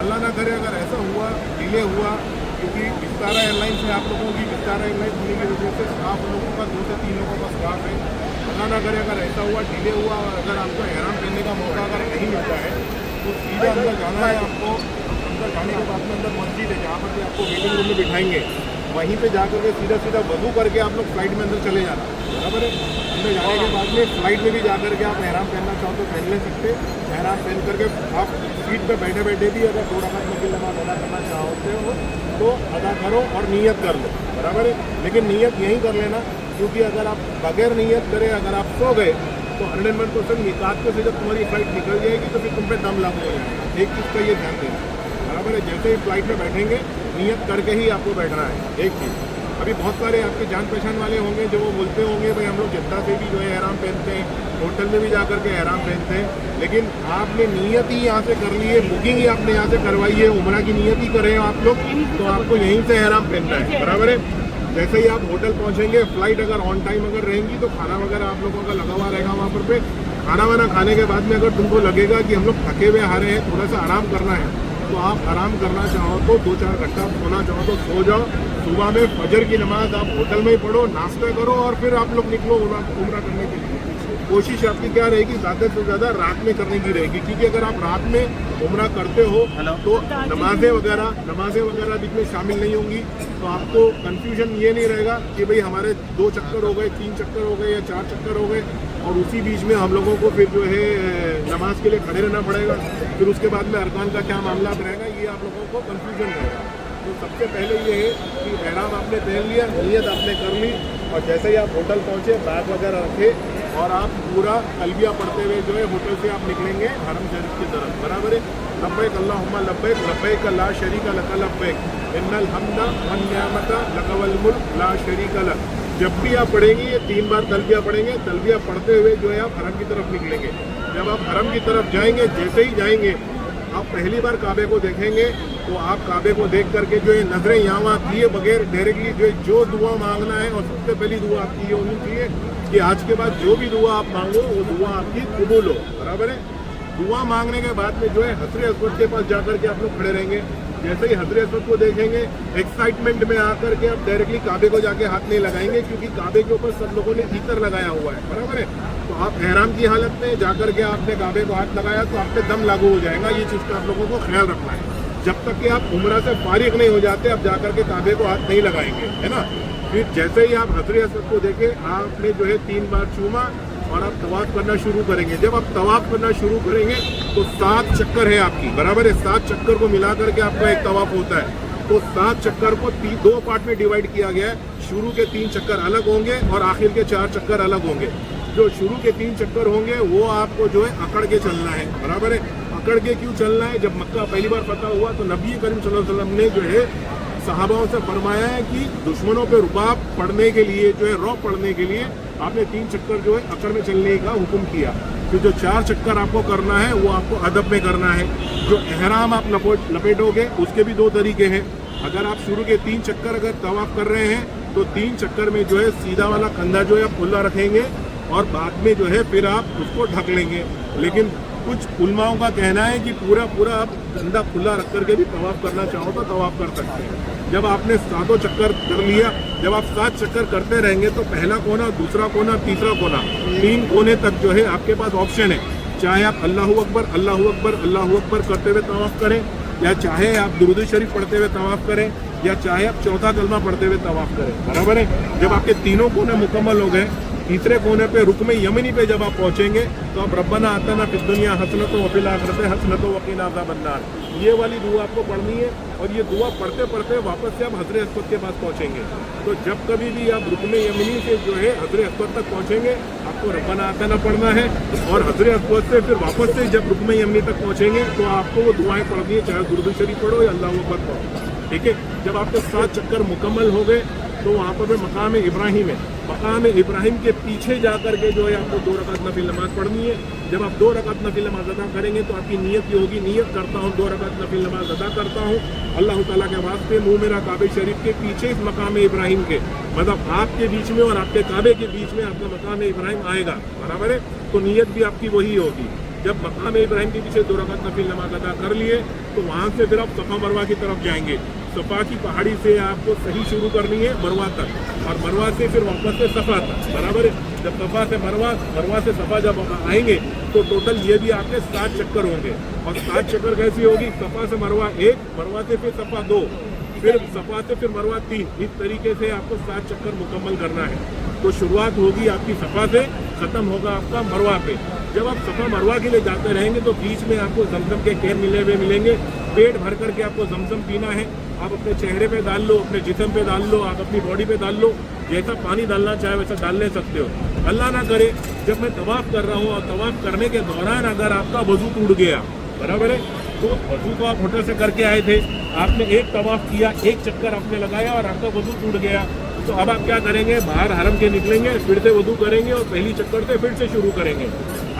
अल्लाह ना करे अगर ऐसा हुआ, डिले हुआ, क्योंकि विस्तारा एयरलाइंस है आप लोगों की, विस्तारा एयरलाइंस होने की वजह से स्टाफ लोगों का 2 से 3 लोगों का स्टाफ है। अल्लाह ना करे अगर ऐसा हुआ, डिले हुआ और अगर आपको एहराम पहनने का मौका अगर नहीं मिलता है तो सीधा अंदर जाना है आपको। अंदर जाने के बाद में अंदर मस्जिद है जहाँ पर भी आपको वेटिंग रूम में बिठाएंगे, वहीं पे जा करके सीधा वजू करके आप लोग फ्लाइट में अंदर चले जाना, बराबर है। अंदर जाने के बाद में फ्लाइट में भी जा करके आप एहराम पहनना चाहो तो पहन ले सकते। एहराम पहन करके आप सीट पे बैठे बैठे भी अगर 2 रकात नफिल नमाज अदा करना चाहते हो तो अदा करो और नीयत कर लो, बराबर है। लेकिन नीयत यहीं कर लेना, क्योंकि अगर आप बगैर नीयत करें अगर आप सो गए तो 100% मिकात पे से जब तुम्हारी फ्लाइट निकल जाएगी तो फिर तुम पे दम लागू हो जाएगा। एक चीज़ का ये ध्यान देना, बराबर है। जैसे ही फ्लाइट में बैठेंगे नियत करके ही आपको बैठना है। एक चीज़, अभी बहुत सारे आपके जान पहचान वाले होंगे जो वो बोलते होंगे भाई हम लोग जद्दा से भी जो है एहराम पहनते हैं, होटल में भी जा करके एहराम पहनते हैं, लेकिन आपने नियत ही यहाँ से कर ली है, बुकिंग ही आपने यहाँ से करवाई है, उम्रा की नियत ही कर रहे हो आप लोग, तो आपको यहीं से एहराम पहनना है, बराबर है। जैसे ही आप होटल पहुँचेंगे, फ्लाइट अगर ऑन टाइम अगर रहेंगी तो खाना वगैरह आप लोगों का लगा हुआ रहेगा वहाँ पर पे। खाना वाना खाने के बाद में अगर तुमको लगेगा कि हम लोग थके हुए आ रहे हैं, थोड़ा सा आराम करना है, तो आप आराम करना चाहो तो 2-4 घंटा सोना चाहो तो सो जाओ। सुबह में फजर की नमाज आप होटल में ही पढ़ो, नाश्ता करो और फिर आप लोग निकलो उम्रा करने के लिए। कोशिश आपकी क्या रहेगी, ज़्यादा से ज़्यादा रात में करने की रहेगी, क्योंकि अगर आप रात में उम्रा करते हो तो नमाजें वगैरह बीच में शामिल नहीं होंगी, तो आपको कंफ्यूजन ये नहीं रहेगा कि भाई हमारे 2 चक्कर हो गए, 3 चक्कर हो गए या 4 चक्कर हो गए और उसी बीच में हम लोगों को फिर जो है नमाज के लिए खड़े रहना पड़ेगा, फिर उसके बाद में अरकान का क्या मामला रहेगा, ये आप लोगों को कंफ्यूजन रहेगा। तो सबसे पहले ये है कि एहराम आपने पहन लिया, नियत आपने कर ली, और जैसे ही आप होटल पहुँचे बैग वगैरह रखे और आप पूरा तलबिया पढ़ते हुए जो है होटल से आप निकलेंगे हरम शरीफ की तरफ, बराबर है। लब्बैक अल्लाहुम्मा लब्बैक, लब्बैक ला शरीका लक लब्बैक, इन्नल हम्दा वन निअमता लक वल मुल्क ला शरीका लक। जब भी आप पढ़ेंगे ये 3 बार तलबिया पढ़ेंगे, तलबिया पढ़ते हुए जो है आप हरम की तरफ निकलेंगे। जब आप हरम की तरफ जाएंगे, जैसे ही जाएंगे आप पहली बार काबे को देखेंगे, तो आप काबे को देख करके जो है नजरें यहाँ वहाँ किए बगैर डायरेक्टली जो दुआ मांगना है, और सबसे पहली दुआ आपकी ये होनी चाहिए कि आज के बाद जो भी दुआ आप मांगो वो दुआ आपकी कबूल हो, बराबर है। दुआ मांगने के बाद में जो है हजरे अस्वद के पास जाकर के आप लोग खड़े रहेंगे। जैसे ही हजरे अस्वद को देखेंगे, एक्साइटमेंट में आकर के आप डायरेक्टली काबे को जाके हाथ नहीं लगाएंगे, क्योंकि काबे के ऊपर सब लोगों ने इतर लगाया हुआ है, बराबर है। तो आप एहराम की हालत में जाकर के आपने काबे को हाथ लगाया तो आप पे दम लागू हो जाएगा। ये चीज़ का आप लोगों को ख्याल रखना है। जब तक कि आप उम्रा से फारिग नहीं हो जाते आप जाकर के काबे को हाथ नहीं लगाएंगे, है ना। फिर जैसे ही आप हजरे अस्वद को देखे, आपने जो है 3 बार चूमा और आप तवाफ करना शुरू करेंगे। जब आप तवाफ करना शुरू करेंगे तो 7 चक्कर है आपकी, बराबर है। 7 चक्कर को मिला करके आपका एक तवाफ होता है। तो 7 चक्कर को 2 पार्ट में डिवाइड किया गया है। शुरू के 3 चक्कर अलग होंगे और आखिर के 4 चक्कर अलग होंगे। जो शुरू के 3 चक्कर होंगे वो आपको जो है अकड़ के चलना है, बराबर है। अकड़ के क्यों चलना है, जब मक्का पहली बार फतह हुआ तो नबी करीम सल्लल्लाहु अलैहि वसल्लम ने जो है सहाबाओं से फरमाया है कि दुश्मनों पे रुबाब पढ़ने के लिए जो है रौब पढ़ने के लिए आपने 3 चक्कर जो है अकड़ में चलने का हुक्म किया। फिर जो 4 चक्कर आपको करना है वो आपको अदब में करना है। जो एहराम आप लपेटोगे उसके भी 2 तरीके हैं। अगर आप शुरू के 3 चक्कर अगर तवाफ कर रहे हैं तो 3 चक्कर में जो है सीधा वाला कंधा जो है आप खुला रखेंगे और बाद में जो है फिर आप उसको ढक लेंगे। लेकिन कुछ उलमाओं का कहना है कि पूरा आप कंधा खुला रख करके भी तवाफ करना चाहो तो तवाफ कर सकते हैं। जब आपने 7 चक्कर कर लिया, जब आप 7 चक्कर करते रहेंगे तो पहला कोना, दूसरा कोना, तीसरा कोना, 3 कोने तक जो है आपके पास ऑप्शन है। चाहे आप अल्लाहू अकबर अल्लाहू अकबर अल्लाहू अकबर करते हुए तवाफ करें, या चाहे आप दुरूद शरीफ पढ़ते हुए तवाफ करें, या चाहे आप चौथा कलमा पढ़ते हुए तवाफ करें, बराबर है। जब आपके तीनों कोने मुकम्मल हो गए, तीसरे कोने पे रुकन यमनी पे जब आप पहुंचेंगे तो आप रब्बना आतना फिद दुनिया हसनतो व फिल आखिरति हसनतो व क़िना अज़ाबन्नार, ये वाली दुआ आपको पढ़नी है। और ये दुआ पढ़ते पढ़ते वापस से आप हजरे अस्वद के पास पहुंचेंगे। तो जब कभी भी आप रुकन यमनी से जो है हजरे अस्वद तक पहुंचेंगे आपको रब्बना आतना पढ़ना है, और हजरे अस्वद से फिर वापस से जब रुकन यमनी तक पहुंचेंगे तो आपको वो दुआएं पढ़नी है, चाहे दुरूद शरीफ पढ़ो या अल्लाहू अकबर पढ़ो, ठीक है। जब आपके 7 चक्कर मुकम्मल हो गए तो वहाँ पर मकाम इब्राहिम है। मकाम इब्राहिम के पीछे जा कर के जो है आपको 2 रकात नफिल नमाज पढ़नी है। जब आप 2 रकात नफिल नमाज अदा करेंगे तो आपकी नीयत ये होगी, नीयत करता हूँ 2 रकात नफिल नमाज अदा करता हूँ अल्लाह ताला के वास्ते, मुँह मेरा काबे शरीफ के पीछे इस मकाम इब्राहिम के, मतलब आपके बीच में और आपके काबे के बीच में आपका मकाम इब्राहिम आएगा, बराबर है। तो नीयत भी आपकी वही होगी। जब मकाम इब्राहिम के पीछे 2 रकात नफिल नमाज अदा कर लिए तो वहाँ से फिर आप सफ़ा मरवा की तरफ जाएंगे। सफ़ा की पहाड़ी से आपको सही शुरू करनी है मरवा तक, और मरवा से फिर वापस से सफ़ा तक, बराबर है। जब सफ़ा से मरवा से सफ़ा जब आएंगे तो टोटल ये भी आपके 7 चक्कर होंगे। और 7 चक्कर कैसी होगी? सफ़ा से मरवा 1, मरवा से फिर सफ़ा 2, फिर सफ़ा से फिर मरवा 3। इस तरीके से आपको 7 चक्कर मुकम्मल करना है। तो शुरुआत होगी आपकी सफ़ा से, ख़त्म होगा आपका मरवा पे। जब आप सफ़ा मरवा के लिए जाते रहेंगे तो बीच में आपको जमजम के कैन मिले हुए मिलेंगे। पेट भर करके आपको जमजम पीना है। आप अपने चेहरे पे डाल लो, अपने जिस्म पे डाल लो, आप अपनी बॉडी पे डाल लो, जैसा पानी डालना चाहे वैसा डाल ले सकते हो। अल्लाह ना करे जब मैं तवाफ़ कर रहा हूँ और तवाफ़ करने के दौरान अगर आपका वज़ू टूट गया, बराबर है, तो वज़ू तो आप होटल से करके आए थे, आपने एक तवाफ़ किया, एक चक्कर आपने लगाया और आपका वज़ू टूट गया, तो अब आप क्या करेंगे? बाहर हरम के निकलेंगे, फिर से वज़ू करेंगे और पहली चक्कर से फिर से शुरू करेंगे।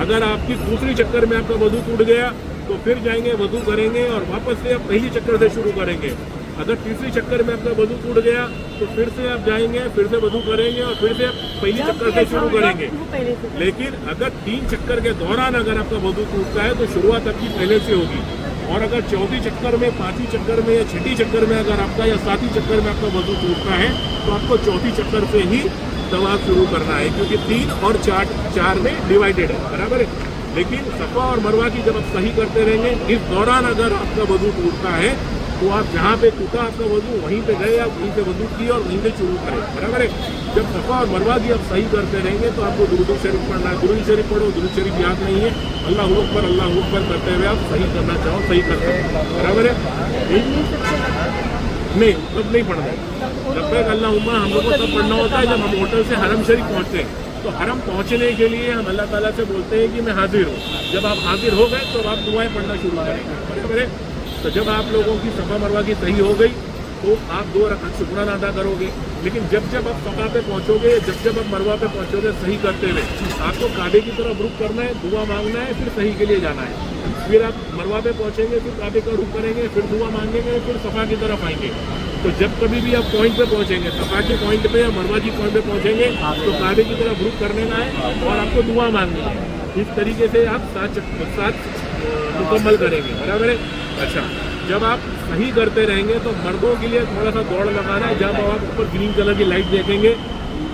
अगर आपकी दूसरी चक्कर में आपका वज़ू टूट गया तो फिर जाएंगे, वज़ू करेंगे और वापस से आप पहली चक्कर से शुरू करेंगे। अगर तीसरी चक्कर में आपका वज़ू टूट गया तो फिर से आप जाएंगे, फिर से वज़ू करेंगे और फिर से आप पहली चक्कर से शुरू करेंगे। लेकिन अगर 3 चक्कर के दौरान अगर आपका वज़ू टूटता है तो शुरुआत आपकी पहले से होगी। और अगर चौथी चक्कर में, 5वीं चक्कर में या 6ठी चक्कर में अगर आपका या 7वीं चक्कर में आपका वज़ू टूटता है तो आपको चौथी चक्कर से ही तवाफ़ शुरू करना है, क्योंकि 3 और 4 में डिवाइडेड है, बराबर है। लेकिन सफ़ा और मरवा की जब आप सही करते रहेंगे, इस दौरान अगर आपका वज़ू टूटता है तो आप जहाँ पे टूटा आपका वज़ू वहीं पे गए, आप वहीं से वज़ू किए और वहीं से शुरू करें, बराबर है। जब सफ़ा और मरवा की आप सही करते रहेंगे तो आपको दुरूद शरीफ पढ़ना है। दुरूद शरीफ पढ़ो, दुरूद शरीफ याद नहीं है, अल्लाह अकबर करते हुए आप सही करना चाहो सही कर सकते, बराबर है। नहीं, तब नहीं पढ़ना है। जब तक अल्लाहुम्मा हम लोग को तब पढ़ना होता है जब हम होटल से हरम शरीफ पहुँचते हैं। तो हरम पहुँचने के लिए हम अल्लाह ताला से बोलते हैं कि मैं हाजिर हूँ। जब आप हाजिर हो गए तो आप दुआएं पढ़ना शुरू करेंगे, बराबर है। तो जब आप लोगों की सफ़ा मरवा की सही हो गई तो आप 2 रकात शुक्राना अदा करोगे। लेकिन जब जब आप सफ़ा पे पहुँचोगे, जब जब आप मरवा पे पहुँचोगे सही करते हुए, आपको काबे की तरफ रुख करना है, दुआ मांगना है, फिर सही के लिए जाना है। फिर आप मरवा पे पहुँचेंगे, फिर काबे का रुख करेंगे, फिर दुआ मांगेंगे, फिर सफ़ा की तरफ आएंगे। तो जब कभी भी आप पॉइंट पे पहुँचेंगे, सफ़ा के पॉइंट पे या मरवा की पॉइंट पे पहुँचेंगे तो काबे की तरफ रुख करने का है और आपको दुआ मांगनी है। इस तरीके से आप 7 मुकम्मल करेंगे, बराबर है। अच्छा, जब आप सही करते रहेंगे तो मर्दों के लिए थोड़ा सा दौड़ लगाना है। जब आप ऊपर ग्रीन कलर की लाइट देखेंगे,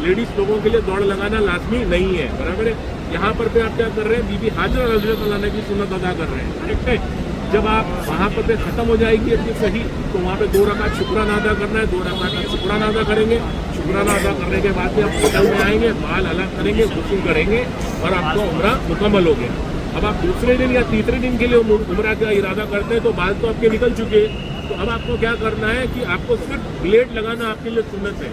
लेडीज़ लोगों के लिए दौड़ लगाना लाजमी नहीं है, बराबर है। यहाँ पर पे आप क्या कर रहे हैं? बीबी हाजरा रज़ियल्लाहु अन्हा की सुन्नत अदा कर रहे हैं, करेक्ट है। जब आप वहाँ पर पे ख़त्म हो जाएगी अपनी सही तो वहाँ पे 2 रकात शुक्राना अदा करना है। 2 रकात शुक्राना अदा करेंगे। शुक्राना अदा करने के बाद आप होटल में आएंगे, बाल अलग करेंगे, गुस्ल करेंगे और आपका उम्रा मुकम्मल हो गया। अब आप दूसरे दिन या तीसरे दिन के लिए उम्रा का इरादा करते हैं तो बाल तो आपके निकल चुके हैं। तो अब आपको क्या करना है कि आपको सिर्फ ब्लेड लगाना आपके लिए सुन्नत है,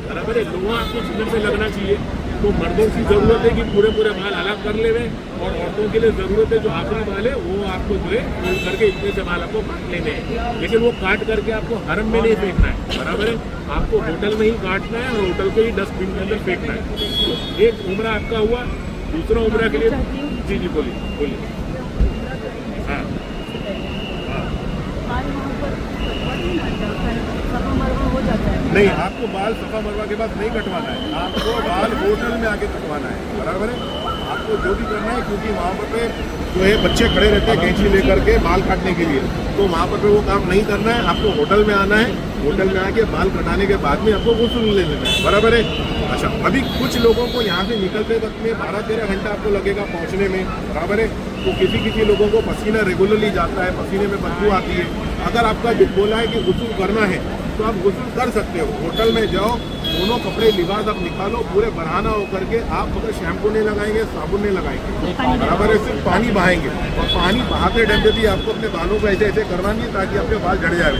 बराबर है। लोहा आपको सुन्नत में लगना चाहिए। तो मर्दों की ज़रूरत है कि पूरे बाल अलग कर ले हुए, और औरतों के लिए ज़रूरत है जो आखिरी बाल है वो आपको जो है फोल्ड करके इतने से बाल आपको काट लेने हैं। लेकिन वो काट करके आपको हरम में नहीं फेंकना है, बराबर है। आपको होटल में ही काटना है और होटल के ही डस्टबिन के अंदर फेंकना है। तो एक उम्रा आपका हुआ। दूसरा उम्रा के लिए जी बोलिए। हाँ नहीं, आपको बाल सफ़ा मरवा के बाद नहीं कटवाना है, आपको बाल होटल में आके कटवाना है, बराबर है। आपको जो भी करना है, क्योंकि वहाँ पर जो है बच्चे खड़े रहते हैं कैंची लेकर के बाल काटने के लिए, तो वहाँ पर वो काम नहीं करना है। आपको होटल में आना है, होटल में आके बाल कटाने के बाद में आपको गुस्ल ले लेना है, बराबर है। अच्छा, अभी कुछ लोगों को यहाँ से निकलते वक्त में 12-13 घंटा आपको लगेगा पहुँचने में, बराबर है। तो किसी लोगों को पसीना रेगुलरली जाता है, पसीने में बदबू आती है। अगर आपका बोला है कि गुस्ल करना है तो आप गुस्ल कर सकते हो। होटल में जाओ, दोनों कपड़े लिबास आप निकालो, पूरे बरहाना होकर के आप मगर शैम्पू नहीं लगाएंगे, साबुन नहीं लगाएंगे, बराबर है। सिर्फ पानी बहाएंगे और पानी बहाते टाइम पे भी आपको अपने बालों को ऐसे ऐसे करवाएंगे ताकि आपके बाल झड़ जाए।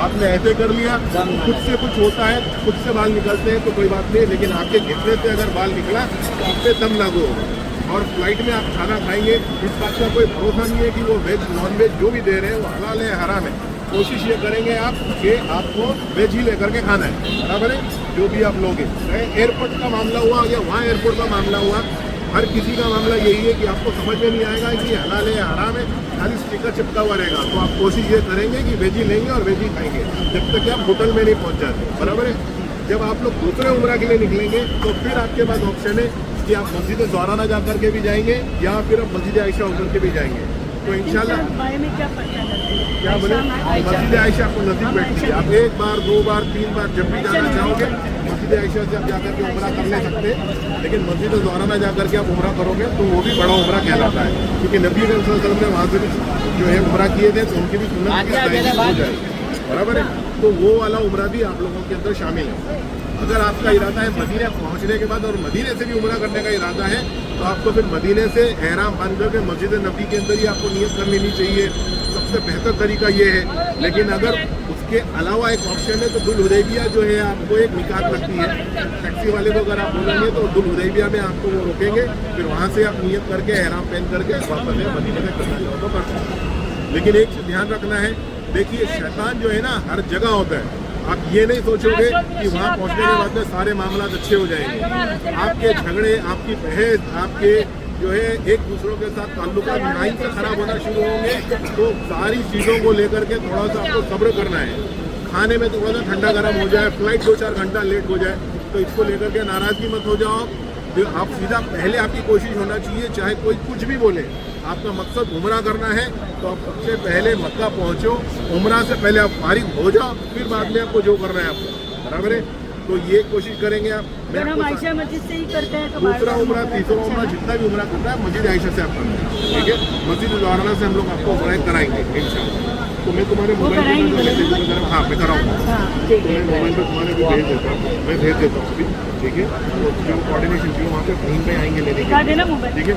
आपने ऐसे कर लिया, खुद से कुछ होता है, खुद से बाल निकलते हैं तो कोई बात नहीं, लेकिन आपके घिसने से अगर बाल निकला तो आप पे दम लागू होगा। और फ्लाइट में आप खाना खाएंगे, इस बात का कोई भरोसा नहीं है कि वो वेज नॉन वेज जो भी दे रहे हैं वो हलाल है हराम है। कोशिश ये करेंगे आप कि आपको वेज ही लेकर के खाना है, बराबर है। जो भी आप लोगे, एयरपोर्ट का मामला हुआ या वहाँ एयरपोर्ट का मामला हुआ, हर किसी का मामला यही है कि आपको समझ में नहीं आएगा कि हलाल है या हराम है, खाली स्टिकर चिपका हुआ रहेगा। तो आप कोशिश ये करेंगे कि वेज ही लेंगे और वेज ही खाएंगे जब तक कि आप होटल में नहीं पहुँच जाते, बराबर है। जब आप लोग दूसरे उम्रा के लिए निकलेंगे तो फिर आपके पास ऑप्शन है कि आप मस्जिद ज़ौराना जा करके भी जाएंगे या फिर आप मस्जिद आयशा होकर के भी जाएंगे। तो इंशाल्लाह में क्या पड़ता है? क्या बोले, मस्जिद आयशा आपको नज़दीक बैठती है। आप 1 बार 2 बार 3 बार जब भी जाना चाहोगे मस्जिद आयशा से आप जाकर के उम्रा कर ले सकते हैं। लेकिन मस्जिद ज़ौराना जा करके आप उम्रा करोगे तो वो भी बड़ा उम्रा कहलाता है, क्योंकि नबी अकरम सल्लल्लाहु अलैहि वसल्लम ने वहाँ से भी जो है उम्रा किए थे, तो उनकी भी सुन्नत हो जाए, बराबर है। तो वो वाला उम्रा भी आप लोगों के अंदर शामिल है। अगर आपका इरादा है मदीने पहुंचने के बाद और मदीने से भी उम्रा करने का इरादा है, तो आपको फिर मदीने से एहराम बांध करके मस्जिद नबी के अंदर ही आपको नियत कर लेनी चाहिए। सबसे बेहतर तरीका ये है। लेकिन अगर उसके अलावा एक ऑप्शन है तो दुल हुदैबिया जो है आपको एक निकात लगती है। टैक्सी वाले को अगर आप बोलेंगे तो दुल हुदैबिया में आपको वो रोकेंगे, फिर वहाँ से आप नियत करके एहराम पहन करके वापस मदीने में करना चाहो तो कर सकते हैं। लेकिन एक चीज़ ध्यान रखना है, देखिए शैतान जो है ना हर जगह होता है। आप ये नहीं सोचोगे कि वहाँ पहुँचने के बाद में सारे मामला अच्छे हो जाएंगे। आपके झगड़े, आपकी बहस, आपके जो है एक दूसरों के साथ ताल्लुकात नाई से खराब होना शुरू होंगे। तो सारी चीज़ों को लेकर के थोड़ा सा आपको सब्र करना है। खाने में थोड़ा सा ठंडा गर्म हो जाए, फ्लाइट 2-4 घंटा लेट हो जाए, तो इसको लेकर के नाराज़गी मत हो जाओ। जो आप सीधा पहले आपकी कोशिश होना चाहिए, चाहे कोई कुछ भी बोले, आपका मकसद उम्रा करना है तो आप सबसे पहले मक्का पहुँचो, उम्रा से पहले आप फारिग हो जाओ, फिर बाद में आपको जो करना है आपको, बराबर है। तो ये कोशिश करेंगे आप। हम आयशा मस्जिद से ही करते हैं। दूसरा उम्रा, तीसरा उम्रा, जितना भी उम्रा करना है मस्जिद आयशा से आप करना है, ठीक है। मस्जिद ज़ौराना से हम लोग आपको उम्रा कराएंगे इंशाल्लाह। तो मैं तुम्हारे मोबाइल पर, हाँ मैं कराऊँगा, तो मैं मोबाइल पर तुम्हारे भी भेज देता हूँ, मैं भेज देता हूँ अभी, ठीक है। तो कोऑर्डिनेशन की वहाँ पे कहीं पे आएंगे लेने के लिए, ठीक है।